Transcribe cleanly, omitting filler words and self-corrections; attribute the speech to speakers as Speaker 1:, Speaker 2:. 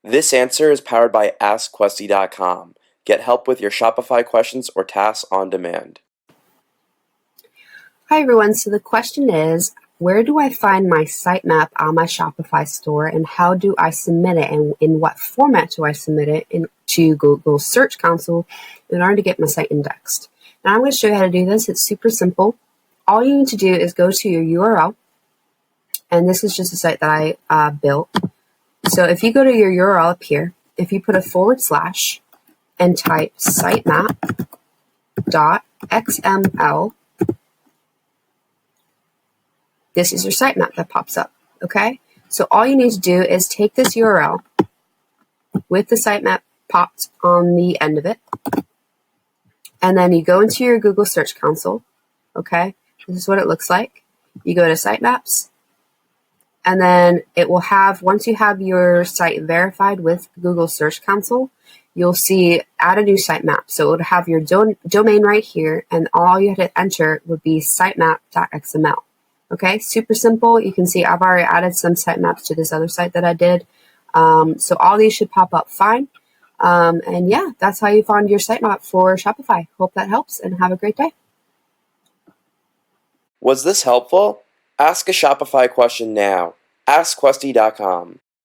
Speaker 1: This answer is powered by AskQuesty.com. Get help with your Shopify questions or tasks on demand.
Speaker 2: Hi everyone, so the question is, where do I find my sitemap on my Shopify store, and how do I submit it, and in what format do I submit it to Google Search Console in order to get my site indexed? Now I'm going to show you how to do this. It's super simple. All you need to do is go to your URL, and this is just a site that I built. So if you go to your URL up here, if you put a / and type sitemap.xml, this is your sitemap that pops up, okay? So all you need to do is take this URL with the sitemap popped on the end of it, and then you go into your Google Search Console, okay? This is what it looks like. You go to Sitemaps, and then it will have, once you have your site verified with Google Search Console, you'll see add a new sitemap. So it would have your domain right here, and all you have to enter would be sitemap.xml. Okay, super simple. You can see I've already added some sitemaps to this other site that I did. So all these should pop up fine. And yeah, that's how you find your sitemap for Shopify. Hope that helps, and have a great day.
Speaker 1: Was this helpful? Ask a Shopify question now. AskQuesty.com.